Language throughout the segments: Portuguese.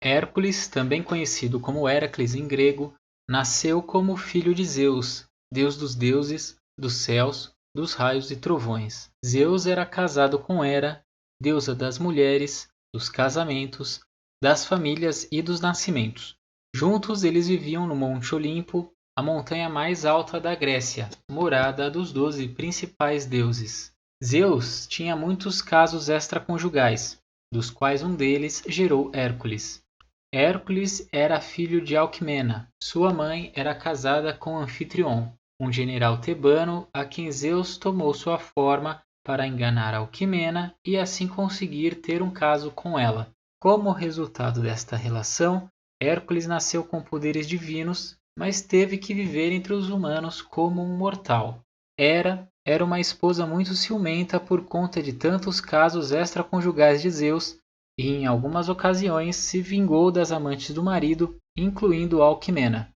Hércules, também conhecido como Héracles em grego, nasceu como filho de Zeus, deus dos deuses, dos céus, dos raios e trovões. Zeus era casado com Hera, deusa das mulheres, dos casamentos, das famílias e dos nascimentos. Juntos eles viviam no Monte Olimpo, a montanha mais alta da Grécia, morada dos 12 principais deuses. Zeus tinha muitos casos extraconjugais, dos quais um deles gerou Hércules. Hércules era filho de Alcmena. Sua mãe era casada com Anfitrion, um general tebano a quem Zeus tomou sua forma para enganar Alcmena e assim conseguir ter um caso com ela. Como resultado desta relação, Hércules nasceu com poderes divinos, mas teve que viver entre os humanos como um mortal. Hera era uma esposa muito ciumenta por conta de tantos casos extraconjugais de Zeus e em algumas ocasiões se vingou das amantes do marido, incluindo Alcmena.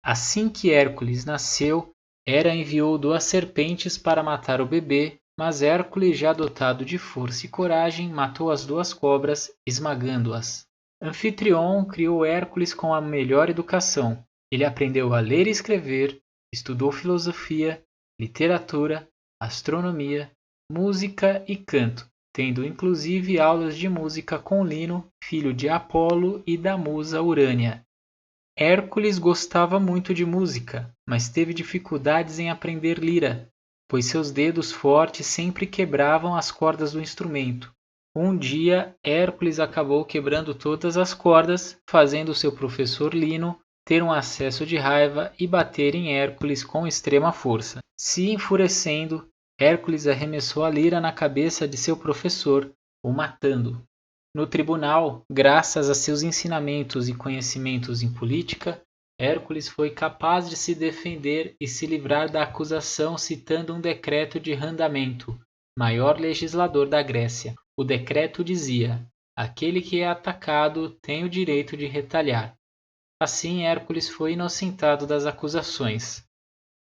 Assim que Hércules nasceu, Hera enviou 2 serpentes para matar o bebê, mas Hércules, já dotado de força e coragem, matou as 2 cobras, esmagando-as. Anfitrion criou Hércules com a melhor educação. Ele aprendeu a ler e escrever, estudou filosofia, literatura, astronomia, música e canto, tendo inclusive aulas de música com Lino, filho de Apolo e da musa Urânia. Hércules gostava muito de música, mas teve dificuldades em aprender lira, pois seus dedos fortes sempre quebravam as cordas do instrumento. Um dia, Hércules acabou quebrando todas as cordas, fazendo seu professor Lino ter um acesso de raiva e bater em Hércules com extrema força. Se enfurecendo, Hércules arremessou a lira na cabeça de seu professor, o matando. No tribunal, graças a seus ensinamentos e conhecimentos em política, Hércules foi capaz de se defender e se livrar da acusação citando um decreto de Randamento, maior legislador da Grécia. O decreto dizia: aquele que é atacado tem o direito de retaliar. Assim, Hércules foi inocentado das acusações.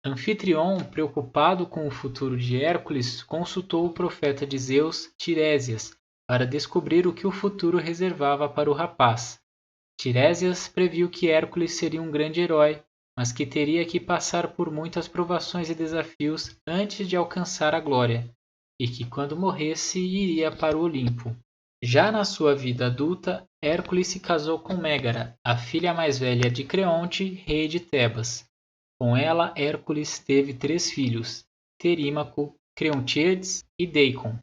Anfitrion, preocupado com o futuro de Hércules, consultou o profeta de Zeus, Tiresias, para descobrir o que o futuro reservava para o rapaz. Tiresias previu que Hércules seria um grande herói, mas que teria que passar por muitas provações e desafios antes de alcançar a glória, e que quando morresse iria para o Olimpo. Já na sua vida adulta, Hércules se casou com Mégara, a filha mais velha de Creonte, rei de Tebas. Com ela, Hércules teve 3 filhos, Terímaco, Creontíades e Deicon.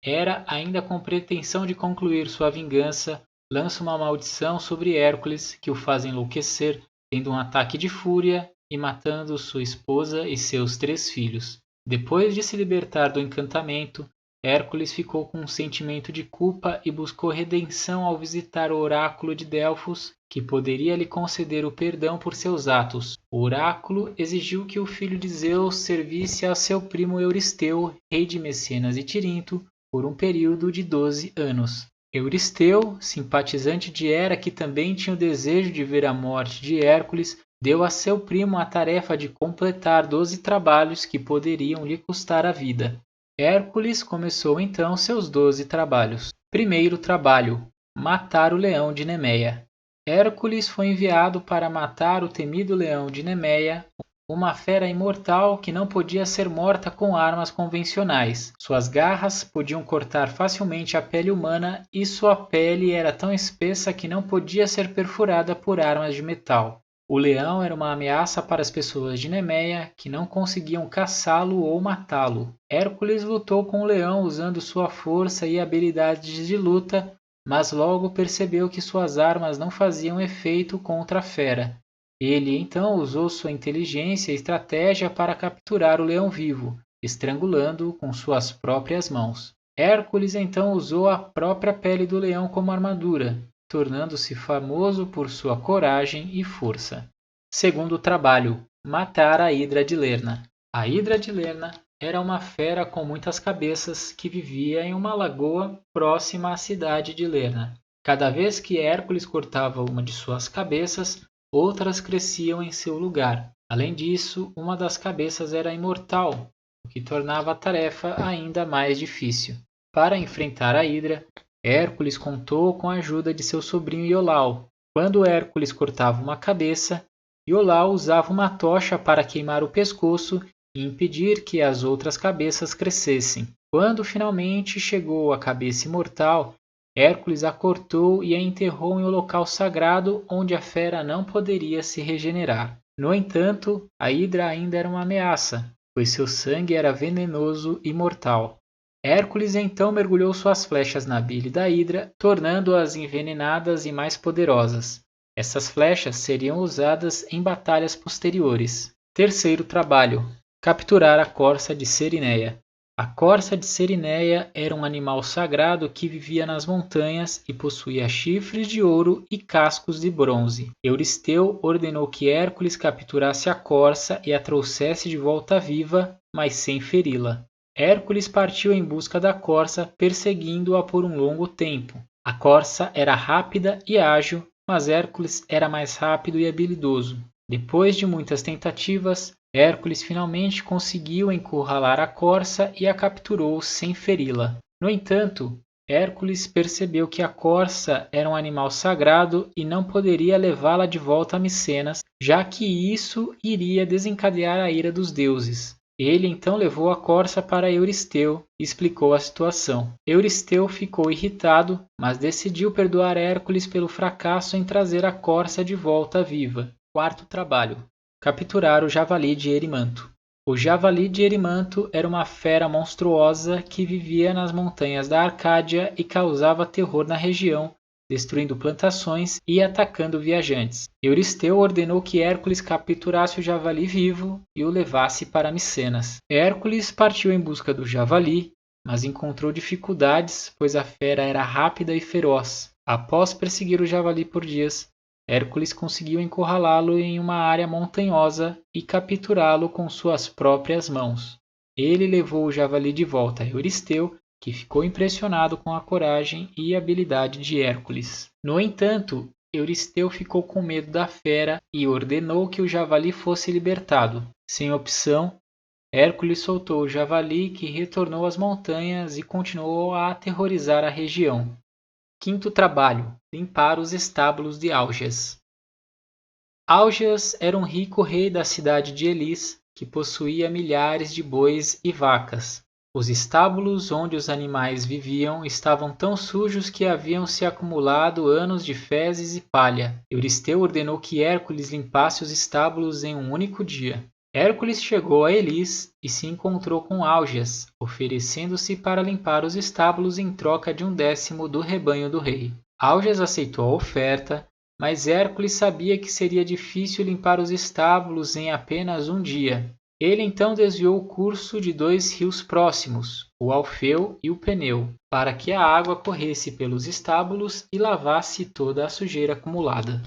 Hera, ainda com pretensão de concluir sua vingança, lança uma maldição sobre Hércules que o faz enlouquecer, tendo um ataque de fúria e matando sua esposa e seus 3 filhos. Depois de se libertar do encantamento, Hércules ficou com um sentimento de culpa e buscou redenção ao visitar o oráculo de Delfos, que poderia lhe conceder o perdão por seus atos. O oráculo exigiu que o filho de Zeus servisse a seu primo Euristeu, rei de Mecenas e Tirinto, por um período de 12 anos. Euristeu, simpatizante de Hera que também tinha o desejo de ver a morte de Hércules, deu a seu primo a tarefa de completar 12 trabalhos que poderiam lhe custar a vida. Hércules começou então seus 12 trabalhos. Primeiro trabalho: matar o leão de Nemeia. Hércules foi enviado para matar o temido leão de Nemeia, uma fera imortal que não podia ser morta com armas convencionais. Suas garras podiam cortar facilmente a pele humana e sua pele era tão espessa que não podia ser perfurada por armas de metal. O leão era uma ameaça para as pessoas de Nemeia, que não conseguiam caçá-lo ou matá-lo. Hércules lutou com o leão usando sua força e habilidades de luta, mas logo percebeu que suas armas não faziam efeito contra a fera. Ele então usou sua inteligência e estratégia para capturar o leão vivo, estrangulando-o com suas próprias mãos. Hércules então usou a própria pele do leão como armadura, tornando-se famoso por sua coragem e força. Segundo trabalho: matar a Hidra de Lerna. A Hidra de Lerna era uma fera com muitas cabeças que vivia em uma lagoa próxima à cidade de Lerna. Cada vez que Hércules cortava uma de suas cabeças, outras cresciam em seu lugar. Além disso, uma das cabeças era imortal, o que tornava a tarefa ainda mais difícil. Para enfrentar a Hidra, Hércules contou com a ajuda de seu sobrinho Iolau, Quando Hércules cortava uma cabeça, Iolau usava uma tocha para queimar o pescoço e impedir que as outras cabeças crescessem. Quando finalmente chegou à cabeça imortal, Hércules a cortou e a enterrou em um local sagrado onde a fera não poderia se regenerar. No entanto, a Hidra ainda era uma ameaça, pois seu sangue era venenoso e mortal. Hércules então mergulhou suas flechas na bile da Hidra, tornando-as envenenadas e mais poderosas. Essas flechas seriam usadas em batalhas posteriores. Terceiro trabalho: capturar a corça de Cerineia. A corça de Cerineia era um animal sagrado que vivia nas montanhas e possuía chifres de ouro e cascos de bronze. Euristeu ordenou que Hércules capturasse a corça e a trouxesse de volta viva, mas sem feri-la. Hércules partiu em busca da corça, perseguindo-a por um longo tempo. A corça era rápida e ágil, mas Hércules era mais rápido e habilidoso. Depois de muitas tentativas, Hércules finalmente conseguiu encurralar a corça e a capturou sem feri-la. No entanto, Hércules percebeu que a corça era um animal sagrado e não poderia levá-la de volta a Micenas, já que isso iria desencadear a ira dos deuses. Ele então levou a corça para Euristeu e explicou a situação. Euristeu ficou irritado, mas decidiu perdoar Hércules pelo fracasso em trazer a corça de volta viva. Quarto trabalho: capturar o javali de Erimanto. O javali de Erimanto era uma fera monstruosa que vivia nas montanhas da Arcádia e causava terror na região, destruindo plantações e atacando viajantes. Euristeu ordenou que Hércules capturasse o javali vivo e o levasse para Micenas. Hércules partiu em busca do javali, mas encontrou dificuldades, pois a fera era rápida e feroz. Após perseguir o javali por dias, Hércules conseguiu encurralá-lo em uma área montanhosa e capturá-lo com suas próprias mãos. Ele levou o javali de volta a Euristeu, que ficou impressionado com a coragem e habilidade de Hércules. No entanto, Euristeu ficou com medo da fera e ordenou que o javali fosse libertado. Sem opção, Hércules soltou o javali, que retornou às montanhas e continuou a aterrorizar a região. Quinto trabalho: limpar os estábulos de Augeas. Augeas era um rico rei da cidade de Elis, que possuía milhares de bois e vacas. Os estábulos onde os animais viviam estavam tão sujos que haviam se acumulado anos de fezes e palha. Euristeu ordenou que Hércules limpasse os estábulos em um único dia. Hércules chegou a Elis e se encontrou com Augeas, oferecendo-se para limpar os estábulos em troca de 1/10 do rebanho do rei. Augeas aceitou a oferta, mas Hércules sabia que seria difícil limpar os estábulos em apenas um dia. Ele então desviou o curso de 2 rios próximos, o Alfeu e o Peneu, para que a água corresse pelos estábulos e lavasse toda a sujeira acumulada.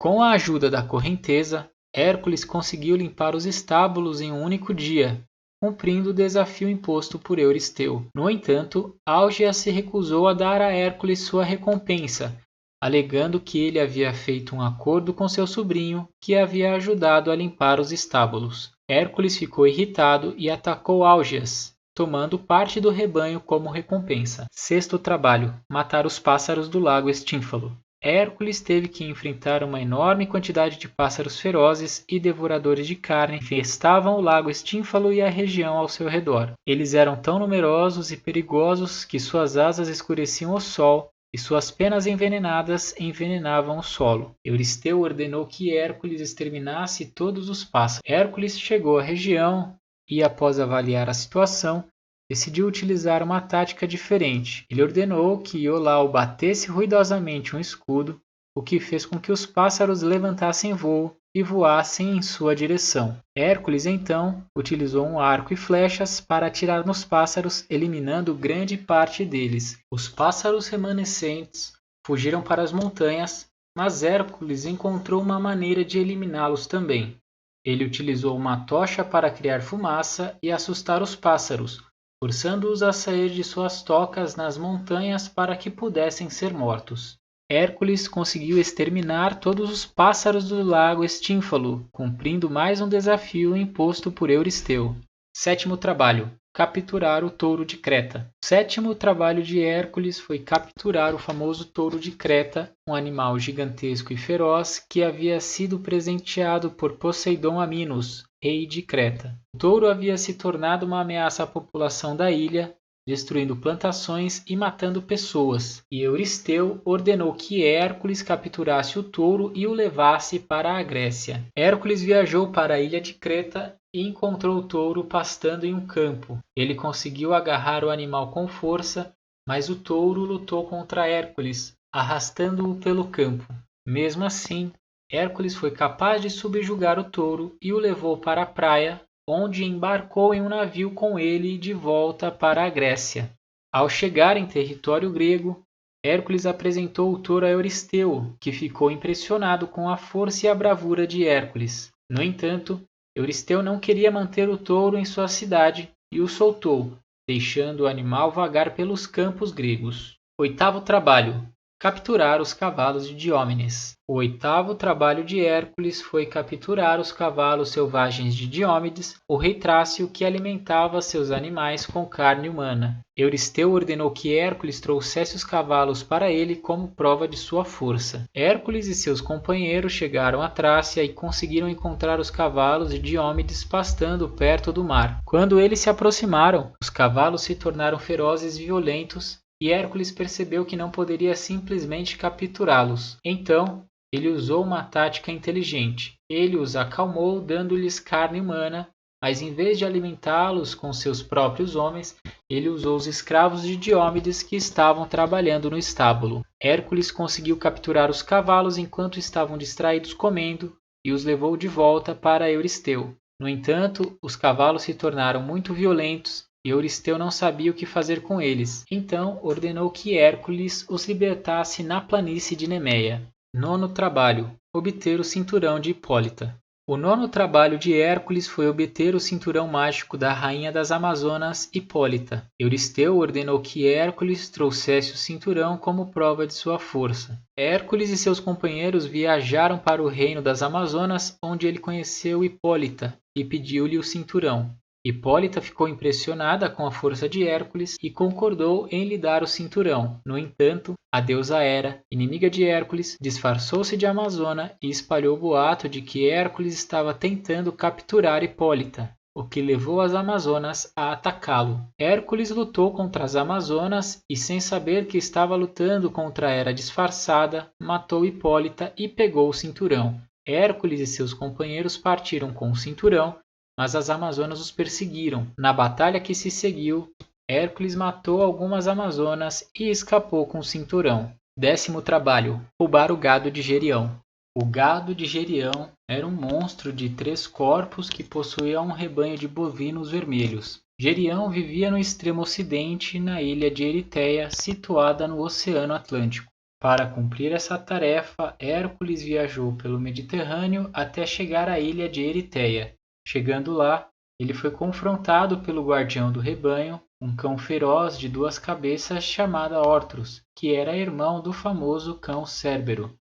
Com a ajuda da correnteza, Hércules conseguiu limpar os estábulos em um único dia, cumprindo o desafio imposto por Euristeu. No entanto, Augeas se recusou a dar a Hércules sua recompensa, alegando que ele havia feito um acordo com seu sobrinho, que havia ajudado a limpar os estábulos. Hércules ficou irritado e atacou Augeas, tomando parte do rebanho como recompensa. Sexto trabalho: matar os pássaros do lago Estínfalo. Hércules teve que enfrentar uma enorme quantidade de pássaros ferozes e devoradores de carne que infestavam o lago Estínfalo e a região ao seu redor. Eles eram tão numerosos e perigosos que suas asas escureciam o sol e suas penas envenenadas envenenavam o solo. Euristeu ordenou que Hércules exterminasse todos os pássaros. Hércules chegou à região e, após avaliar a situação, decidiu utilizar uma tática diferente. Ele ordenou que Iolau batesse ruidosamente um escudo, o que fez com que os pássaros levantassem voo e voassem em sua direção. Hércules, então, utilizou um arco e flechas para atirar nos pássaros, eliminando grande parte deles. Os pássaros remanescentes fugiram para as montanhas, mas Hércules encontrou uma maneira de eliminá-los também. Ele utilizou uma tocha para criar fumaça e assustar os pássaros, forçando-os a sair de suas tocas nas montanhas para que pudessem ser mortos. Hércules conseguiu exterminar todos os pássaros do lago Estínfalo, cumprindo mais um desafio imposto por Euristeu. Sétimo trabalho: capturar o touro de Creta. O sétimo trabalho de Hércules foi capturar o famoso touro de Creta, um animal gigantesco e feroz que havia sido presenteado por Poseidon a Minos, rei de Creta. O touro havia se tornado uma ameaça à população da ilha, destruindo plantações e matando pessoas, e Euristeu ordenou que Hércules capturasse o touro e o levasse para a Grécia. Hércules viajou para a ilha de Creta e encontrou o touro pastando em um campo. Ele conseguiu agarrar o animal com força, mas o touro lutou contra Hércules, arrastando-o pelo campo. Mesmo assim, Hércules foi capaz de subjugar o touro e o levou para a praia, onde embarcou em um navio com ele de volta para a Grécia. Ao chegar em território grego, Hércules apresentou o touro a Euristeu, que ficou impressionado com a força e a bravura de Hércules. No entanto, Euristeu não queria manter o touro em sua cidade e o soltou, deixando o animal vagar pelos campos gregos. Oitavo trabalho: capturar os cavalos de Diómedes. O oitavo trabalho de Hércules foi capturar os cavalos selvagens de Diómedes, o rei Trácio que alimentava seus animais com carne humana. Euristeu ordenou que Hércules trouxesse os cavalos para ele como prova de sua força. Hércules e seus companheiros chegaram a Trácia e conseguiram encontrar os cavalos de Diómedes pastando perto do mar. Quando eles se aproximaram, os cavalos se tornaram ferozes e violentos, e Hércules percebeu que não poderia simplesmente capturá-los. Então, ele usou uma tática inteligente. Ele os acalmou, dando-lhes carne humana, mas em vez de alimentá-los com seus próprios homens, ele usou os escravos de Diómedes que estavam trabalhando no estábulo. Hércules conseguiu capturar os cavalos enquanto estavam distraídos comendo e os levou de volta para Euristeu. No entanto, os cavalos se tornaram muito violentos e Euristeu não sabia o que fazer com eles. Então ordenou que Hércules os libertasse na planície de Nemeia. Nono trabalho: obter o cinturão de Hipólita. O nono trabalho de Hércules foi obter o cinturão mágico da rainha das Amazonas, Hipólita. Euristeu ordenou que Hércules trouxesse o cinturão como prova de sua força. Hércules e seus companheiros viajaram para o reino das Amazonas, onde ele conheceu Hipólita e pediu-lhe o cinturão. Hipólita ficou impressionada com a força de Hércules e concordou em lhe dar o cinturão. No entanto, a deusa Hera, inimiga de Hércules, disfarçou-se de amazona e espalhou o boato de que Hércules estava tentando capturar Hipólita, o que levou as Amazonas a atacá-lo. Hércules lutou contra as Amazonas e, sem saber que estava lutando contra Hera disfarçada, matou Hipólita e pegou o cinturão. Hércules e seus companheiros partiram com o cinturão, mas as Amazonas os perseguiram. Na batalha que se seguiu, Hércules matou algumas Amazonas e escapou com o cinturão. Décimo trabalho: roubar o gado de Gerião. O gado de Gerião era um monstro de 3 corpos que possuía um rebanho de bovinos vermelhos. Gerião vivia no extremo ocidente, na ilha de Eritéia, situada no Oceano Atlântico. Para cumprir essa tarefa, Hércules viajou pelo Mediterrâneo até chegar à ilha de Eritéia. Chegando lá, ele foi confrontado pelo guardião do rebanho, um cão feroz de 2 cabeças chamado Ortrus, que era irmão do famoso cão Cérbero.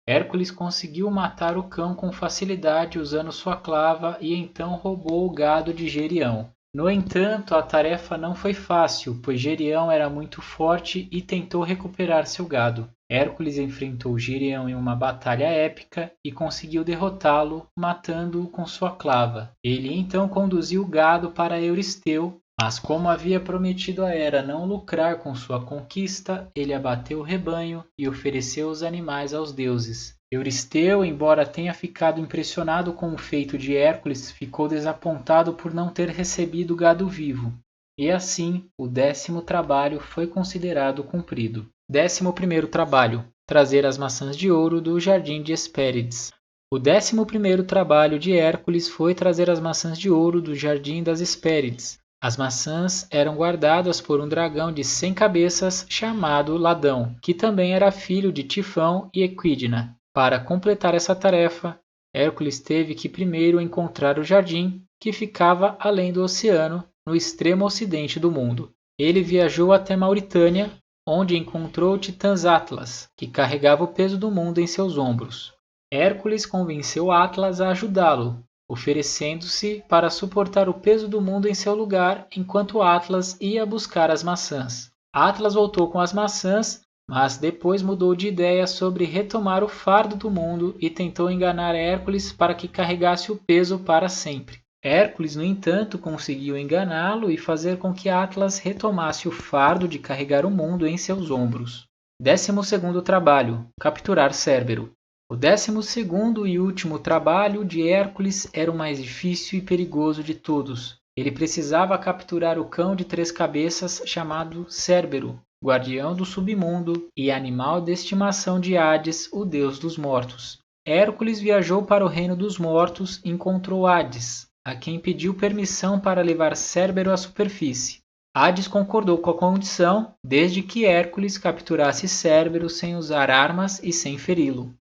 Hércules conseguiu matar o cão com facilidade usando sua clava e então roubou o gado de Gerião. No entanto, a tarefa não foi fácil, pois Gerião era muito forte e tentou recuperar seu gado. Hércules enfrentou Gerião em uma batalha épica e conseguiu derrotá-lo, matando-o com sua clava. Ele então conduziu o gado para Euristeu, mas como havia prometido a Hera não lucrar com sua conquista, ele abateu o rebanho e ofereceu os animais aos deuses. Euristeu, embora tenha ficado impressionado com o feito de Hércules, ficou desapontado por não ter recebido o gado vivo. E assim, o 10º trabalho foi considerado cumprido. 11º trabalho: trazer as maçãs de ouro do jardim de Hespérides. O 11º trabalho de Hércules foi trazer as maçãs de ouro do jardim das Hespérides. As maçãs eram guardadas por um dragão de 100 cabeças chamado Ladão, que também era filho de Tifão e Equidna. Para completar essa tarefa, Hércules teve que primeiro encontrar o jardim, que ficava além do oceano, no extremo ocidente do mundo. Ele viajou até Mauritânia, onde encontrou Titãs Atlas, que carregava o peso do mundo em seus ombros. Hércules convenceu Atlas a ajudá-lo, oferecendo-se para suportar o peso do mundo em seu lugar, enquanto Atlas ia buscar as maçãs. Atlas voltou com as maçãs, mas depois mudou de ideia sobre retomar o fardo do mundo e tentou enganar Hércules para que carregasse o peso para sempre. Hércules, no entanto, conseguiu enganá-lo e fazer com que Atlas retomasse o fardo de carregar o mundo em seus ombros. 12º trabalho: capturar Cérbero. O 12º e último trabalho de Hércules era o mais difícil e perigoso de todos. Ele precisava capturar o cão de 3 cabeças chamado Cérbero, guardião do submundo e animal de estimação de Hades, o deus dos mortos. Hércules viajou para o reino dos mortos e encontrou Hades, a quem pediu permissão para levar Cérbero à superfície. Hades concordou com a condição, desde que Hércules capturasse Cérbero sem usar armas e sem feri-lo.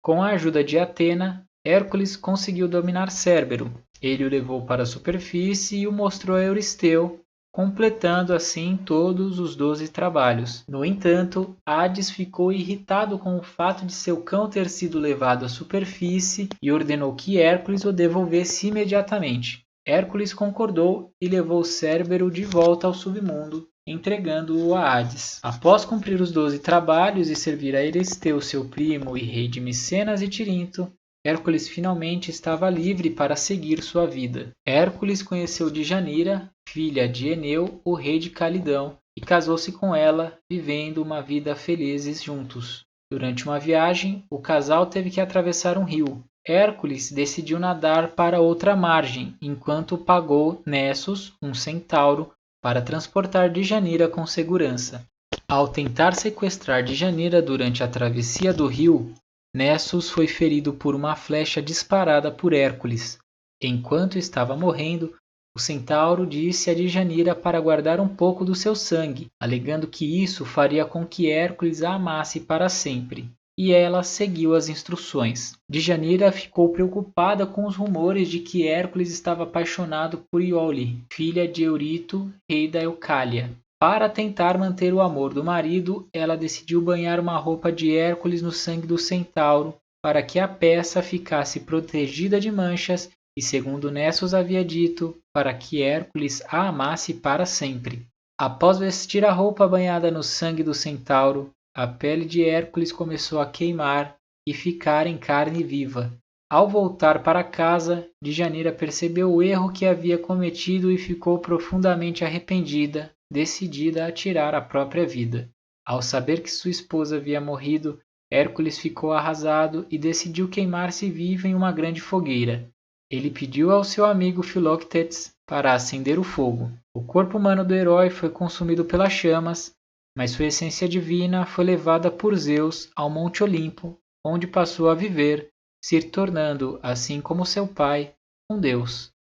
Com a ajuda de Atena, Hércules conseguiu dominar Cérbero. Ele o levou para a superfície e o mostrou a Euristeu, completando assim todos os 12 trabalhos. No entanto, Hades ficou irritado com o fato de seu cão ter sido levado à superfície e ordenou que Hércules o devolvesse imediatamente. Hércules concordou e levou Cérbero de volta ao submundo, entregando-o a Hades. Após cumprir os 12 trabalhos e servir a Euristeu, seu primo e rei de Micenas e Tirinto, Hércules finalmente estava livre para seguir sua vida. Hércules conheceu Djanira, filha de Eneu, o rei de Calidão, e casou-se com ela, vivendo uma vida felizes juntos. Durante uma viagem, o casal teve que atravessar um rio. Hércules decidiu nadar para outra margem, enquanto pagou Nessos, um centauro, para transportar Djanira com segurança. Ao tentar sequestrar Djanira durante a travessia do rio, Nessos foi ferido por uma flecha disparada por Hércules. Enquanto estava morrendo, o centauro disse a Djanira para guardar um pouco do seu sangue, alegando que isso faria com que Hércules a amasse para sempre. E ela seguiu as instruções. Djanira ficou preocupada com os rumores de que Hércules estava apaixonado por Iole, filha de Eurito, rei da Eucália. Para tentar manter o amor do marido, ela decidiu banhar uma roupa de Hércules no sangue do centauro, para que a peça ficasse protegida de manchas e, segundo Nessos havia dito, para que Hércules a amasse para sempre. Após vestir a roupa banhada no sangue do centauro, a pele de Hércules começou a queimar e ficar em carne viva. Ao voltar para casa, Djanira percebeu o erro que havia cometido e ficou profundamente arrependida, decidida a tirar a própria vida. Ao saber que sua esposa havia morrido, Hércules ficou arrasado e decidiu queimar-se vivo em uma grande fogueira. Ele pediu ao seu amigo Filoctetes para acender o fogo. O corpo humano do herói foi consumido pelas chamas, mas sua essência divina foi levada por Zeus ao Monte Olimpo, onde passou a viver, se tornando, assim como seu pai, um deus.